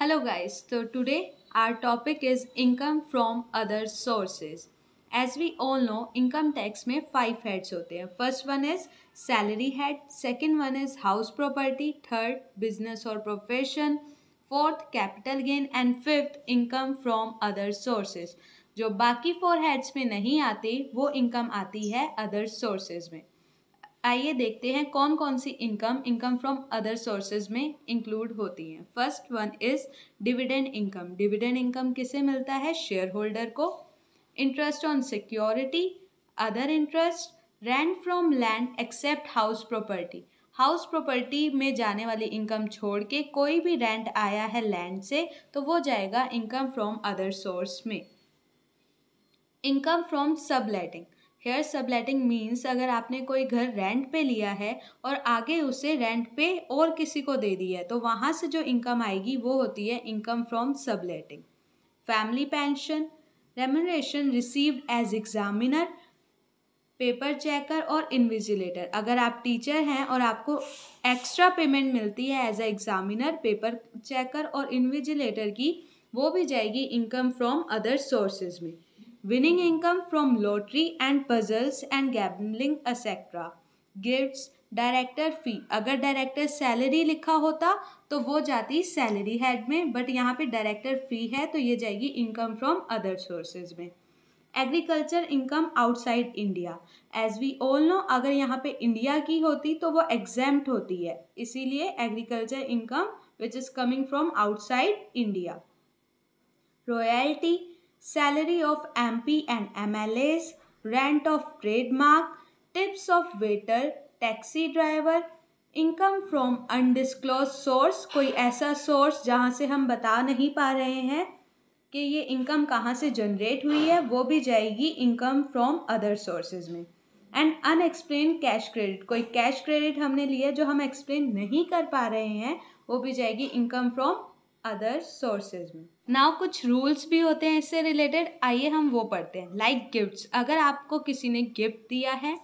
Hello guys, so today our topic is income from other sources. As we all know, income tax में 5 heads होते हैं. First one is salary head, second one is house property, third business or profession, fourth capital gain and fifth income from other sources. जो बाकी 4 heads में नहीं आती वो income आती है other sources में. आइए देखते हैं कौन कौन सी इनकम फ्रॉम अदर सोर्सेज में इंक्लूड होती हैं. First one is dividend income. Dividend income किसे मिलता है? शेयर होल्डर को. Interest on security, other interest, rent from land except house property. House property में जाने वाली इनकम छोड़ के कोई भी रेंट आया है लैंड से तो वो जाएगा इनकम फ्रॉम अदर सोर्स में. Income from subletting. Here subletting means अगर आपने कोई घर रेंट पे लिया है और आगे उसे रेंट पे और किसी को दे दिया है तो वहाँ से जो इनकम आएगी वो होती है income from subletting. Family pension, remuneration received as examiner, paper checker और इन्विजिलेटर. अगर आप टीचर हैं और आपको एक्स्ट्रा पेमेंट मिलती है as a examiner, paper checker और इन्विजिलेटर की, वो भी जाएगी इनकम फ्रॉम अदर सोर्सेज में. Winning income from lottery and puzzles and gambling etc. Gifts, director fee. अगर डायरेक्टर सैलरी लिखा होता तो वो जाती सैलरी हेड में, बट यहाँ पे डायरेक्टर फी है तो ये जाएगी इनकम फ्रॉम अदर सोर्सेज में. Agriculture income outside India. As we all know, अगर यहाँ पे इंडिया की होती तो वो एग्जेम्प्ट होती है, इसीलिए agriculture income which is coming from outside India. Royalty, salary of MP and MLAs, rent of trademark, tips of waiter, taxi driver, income from undisclosed source. कोई ऐसा सोर्स जहाँ से हम बता नहीं पा रहे हैं कि ये इनकम कहाँ से जनरेट हुई है, वो भी जाएगी इनकम फ्रॉम अदर सोर्सेज में. And unexplained cash credit. कोई कैश क्रेडिट हमने लिया जो हम एक्सप्लेन नहीं कर पा रहे हैं, वो भी जाएगी इनकम फ्रॉम अदर सोर्सेज में. नाउ कुछ रूल्स भी होते हैं इससे रिलेटेड, आइए हम वो पढ़ते हैं. Like gifts. अगर आपको किसी ने गिफ्ट दिया है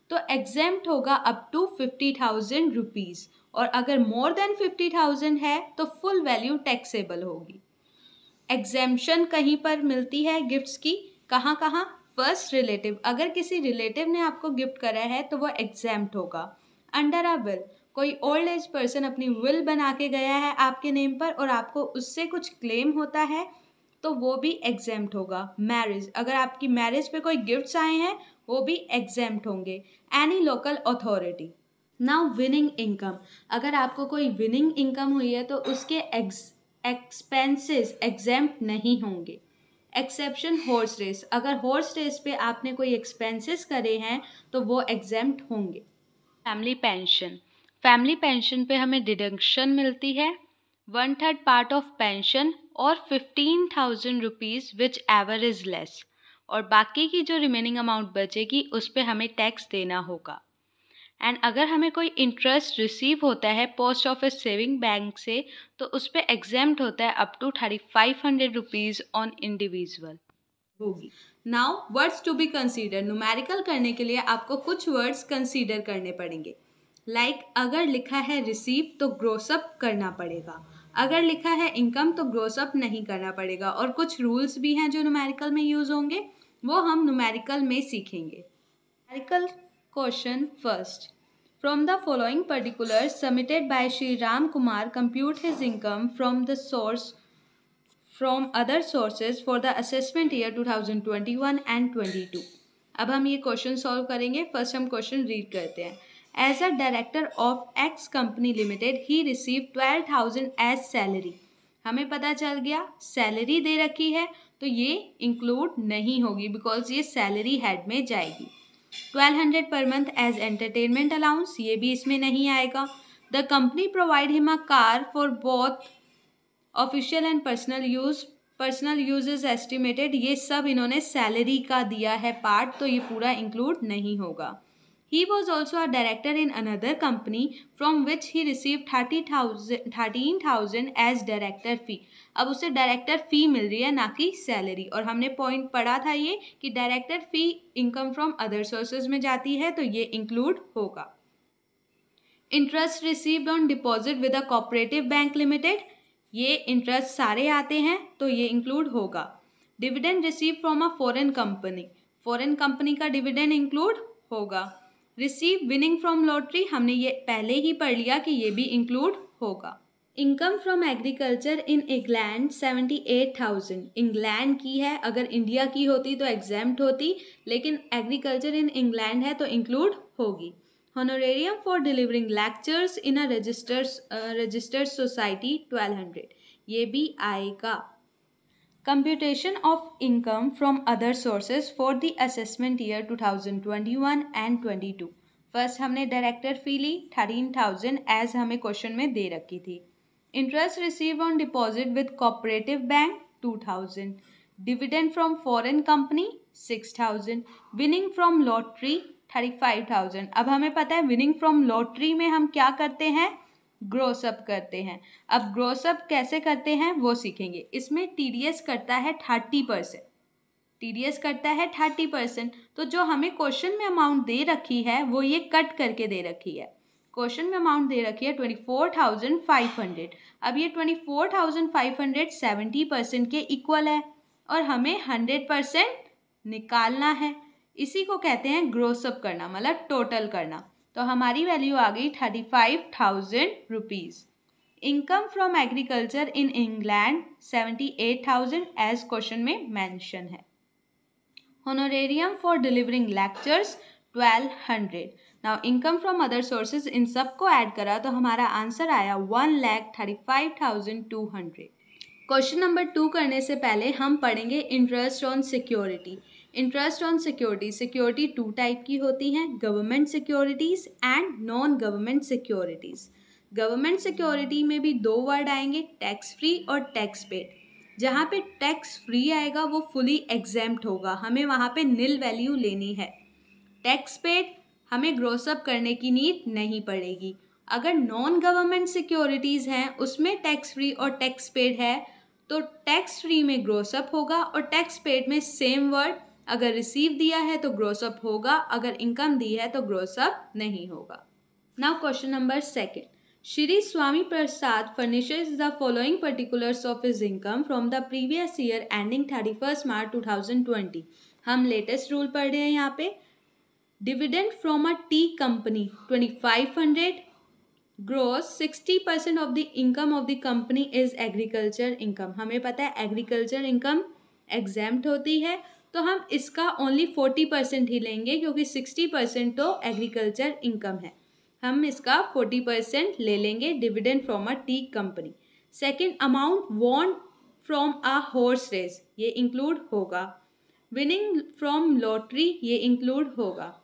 तो एग्जेम्प्ट होगा अप टू 50,000 रुपीज़, और अगर मोर देन 50,000 है तो फुल वैल्यू टैक्सेबल होगी. एग्जेम्पशन कहीं पर मिलती है गिफ्ट्स की, कहाँ कहाँ? First relative. अगर किसी रिलेटिव ने आपको गिफ्ट करा है तो वो एग्जेम्प्ट होगा. Under a will. कोई ओल्ड एज पर्सन अपनी विल बना के गया है आपके नेम पर और आपको उससे कुछ क्लेम होता है तो वो भी एग्जेम्प्ट होगा. मैरिज. अगर आपकी मैरिज पे कोई गिफ्ट्स आए हैं वो भी एग्जेम्प्ट होंगे. Any local authority. Now winning income. अगर आपको कोई विनिंग इनकम हुई है तो उसके एक्सपेंसेस एग्जेम्प्ट नहीं होंगे. Exception horse race. अगर हॉर्स रेस पे आपने कोई एक्सपेंसेस करे हैं तो वो एग्जेम्प्ट होंगे. Family pension. फैमिली पेंशन पे हमें डिडक्शन मिलती है 1/3 पार्ट ऑफ पेंशन और 15,000 rupees which ever is less, और बाकी की जो रिमेनिंग अमाउंट बचेगी उस पर हमें टैक्स देना होगा. एंड अगर हमें कोई इंटरेस्ट रिसीव होता है पोस्ट ऑफिस सेविंग बैंक से तो उस पर एग्जेम्प्ट होता है up to 3,500 rupees on individual होगी. Now words to be consider. Numerical करने के लिए आपको कुछ वर्ड्स कंसीडर करने पड़ेंगे. लाइक अगर लिखा है रिसीव तो ग्रोसअप करना पड़ेगा, अगर लिखा है इनकम तो ग्रोसअप नहीं करना पड़ेगा. और कुछ रूल्स भी हैं जो न्यूमेरिकल में यूज होंगे, वो हम न्यूमेरिकल में सीखेंगे. Numerical question first. From the following particulars submitted by Shri Ram Kumar compute his income from the source from other sources for the assessment year 2021 and 22. अब हम ये क्वेश्चन सॉल्व करेंगे. फर्स्ट हम क्वेश्चन रीड करते हैं. As a director of X company limited, he received 12,000 as salary. हमें पता चल गया सैलरी दे रखी है तो ये इंक्लूड नहीं होगी बिकॉज ये सैलरी हेड में जाएगी. 1,200 per month as entertainment allowance, ये भी इसमें नहीं आएगा. The company provide him a car for both official and personal use. Personal use is estimated, ये सब इन्होंने सैलरी का दिया है पार्ट, तो ये पूरा इंक्लूड नहीं होगा. He was also a director in another company from which he received 13,000 as director fee. अब उसे डायरेक्टर फी मिल रही है ना कि सैलरी, और हमने पॉइंट पढ़ा था ये कि director fee income from other sources में जाती है तो ये इंक्लूड होगा. Interest received on deposit with a cooperative bank limited. ये इंटरेस्ट सारे आते हैं तो ये इंक्लूड होगा। Dividend receive from a foreign company, foreign company का डिविडेंड इंक्लूड होगा। रिसीव विनिंग फ्रॉम लॉटरी, हमने ये पहले ही पढ़ लिया कि ये भी इंक्लूड होगा। Income from agriculture in England 78,000, England की है, अगर इंडिया की होती तो एग्जेम्प्ट होती, लेकिन एग्रीकल्चर इन इंग्लैंड है तो इंक्लूड होगी। Honorarium for delivering lectures in a registered society 1200, ये भी आएगा। Computation of income from other sources for the assessment year 2021 and 22। First हमने डायरेक्टर फी ली 13,000 एज हमें क्वेश्चन में दे रखी थी। Interest receive on deposit with cooperative bank 2,000, dividend from foreign company 6,000, winning from lottery 35,000। अब हमें पता है विनिंग फ्रॉम लॉटरी में हम क्या करते हैं, ग्रोस अप करते हैं। अब ग्रोस अप कैसे करते हैं वो सीखेंगे। इसमें टीडीएस करता है 30%, टीडीएस करता है 30%। तो जो हमें क्वेश्चन में अमाउंट दे रखी है वो ये कट करके दे रखी है। क्वेश्चन में अमाउंट दे रखी है 24,500। अब ये 24,500 70% के इक्वल है और हमें 100% निकालना है। इसी को कहते हैं ग्रोस अप करना, मतलब टोटल करना। तो हमारी वैल्यू आ गई 35,000 rupees. Income from agriculture in England 78,000 as question में मेंशन है। Honorarium for delivering lectures 1200। Now income from other sources, इन सब को ऐड करा तो हमारा आंसर आया 1,35,200। क्वेश्चन नंबर 2 करने से पहले हम पढ़ेंगे interest on security. Interest on security, security 2 type की होती हैं, government securities and non government securities. Government security में भी 2 वर्ड आएंगे, टैक्स फ्री और टैक्स पेड। जहाँ पे टैक्स फ्री आएगा वो फुली एग्जेम्प्ट होगा, हमें वहाँ पे निल वैल्यू लेनी है। टैक्स पेड हमें ग्रोस अप करने की नीड नहीं पड़ेगी। अगर नॉन गवर्नमेंट सिक्योरिटीज़ हैं उसमें टैक्स फ्री और टैक्स पेड है तो टैक्स फ्री में ग्रोस अप होगा और टैक्स पेड में सेम वर्ड, अगर रिसीव दिया है तो ग्रोस अप होगा, अगर इनकम दी है तो ग्रोस अप नहीं होगा। Now question number 2, Shri Swami Prasad furnishes the following particulars of his income from the previous year ending 31st March 2020। हम लेटेस्ट रूल पढ़ रहे हैं यहाँ पे। Dividend from a T company 2500, gross 60% of the income of the company is agriculture income. हमें पता है agriculture income exempt होती है तो हम इसका ओनली 40% ही लेंगे क्योंकि 60% तो एग्रीकल्चर इनकम है, हम इसका 40% ले लेंगे। Dividend from a T company. Second, amount won from a horse race, ये इंक्लूड होगा। विनिंग फ्रॉम लॉटरी, ये इंक्लूड होगा।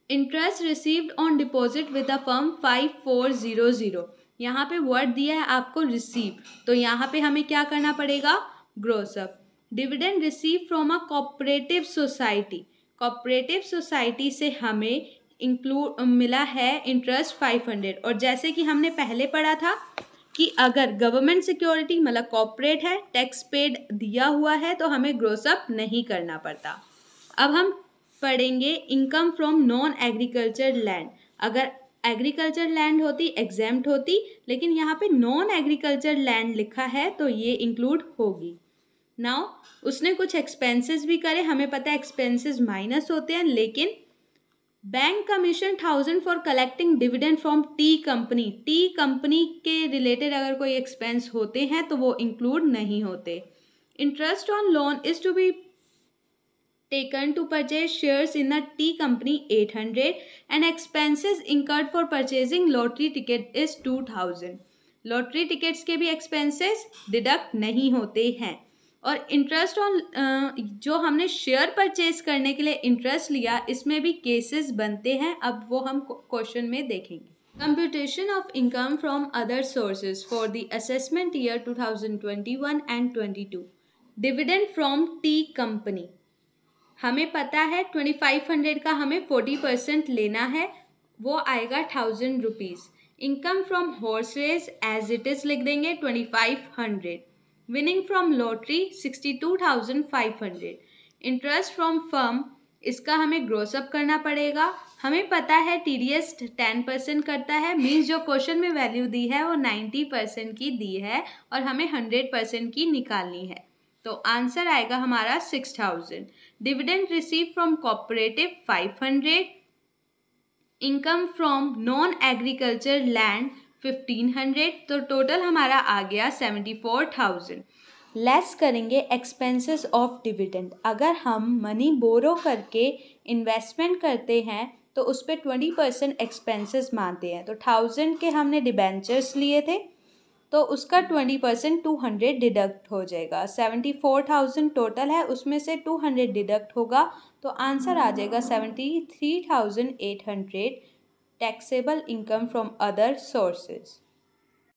Interest received on deposit with a firm 5400, यहाँ पे वर्ड दिया है आपको रिसीव, तो यहाँ पे हमें क्या करना पड़ेगा, gross up. Dividend receive from a cooperative society, cooperative society से हमें इंक्लूड मिला है इंटरेस्ट 500। और जैसे कि हमने पहले पढ़ा था कि अगर गवर्नमेंट सिक्योरिटी मतलब कॉर्पोरेट है, टैक्स पेड दिया हुआ है तो हमें ग्रोस अप नहीं करना पड़ता। अब हम पढ़ेंगे income from non agriculture land. अगर एग्रीकल्चर लैंड होती एग्जेम्प्ट होती, लेकिन यहाँ पे नॉन एग्रीकल्चर लैंड लिखा है तो ये इंक्लूड होगी। नाउ उसने कुछ एक्सपेंसेस भी करे, हमें पता है एक्सपेंसेस माइनस होते हैं, लेकिन bank commission 1000 for collecting dividend from T company, T company के रिलेटेड अगर कोई एक्सपेंस होते हैं तो वो इंक्लूड नहीं होते। Interest on loan is to be taken to purchase shares in a T company 800 and expenses incurred for purchasing lottery ticket is 2000। Lottery tickets के भी एक्सपेंसेस डिडक्ट नहीं होते हैं। और इंटरेस्ट ऑन जो हमने शेयर परचेज करने के लिए इंटरेस्ट लिया, इसमें भी केसेस बनते हैं, अब वो हम क्वेश्चन में देखेंगे। Computation of income from other sources for the assessment year 2021 and 22। Dividend from T company, हमें पता है 2500 का हमें 40% लेना है, वो आएगा 1000 rupees. Income from horse race as it is लिख देंगे 2500। Winning from lottery 62,500। Interest from firm, इसका हमें ग्रोस अप करना पड़ेगा, हमें पता है TDS 10% करता है, मीन्स जो क्वेश्चन में वैल्यू दी है वो 90% की दी है और हमें 100% की निकालनी है। तो आंसर आएगा हमारा 6000। Dividend receive from cooperative 500, income from non agriculture land 1500, तो टोटल हमारा आ गया 74,000। लेस करेंगे एक्सपेंसेस ऑफ डिविडेंड। अगर हम मनी बोरो करके इन्वेस्टमेंट करते हैं तो उस पर 20% एक्सपेंसेस मानते हैं। तो 1000 के हमने डिबेंचर्स लिए थे तो उसका 20% 200 डिडक्ट हो जाएगा। 74,000 टोटल है, उसमें से 200 डिडक्ट होगा तो आंसर आ जाएगा 73,800 taxable income from other sources.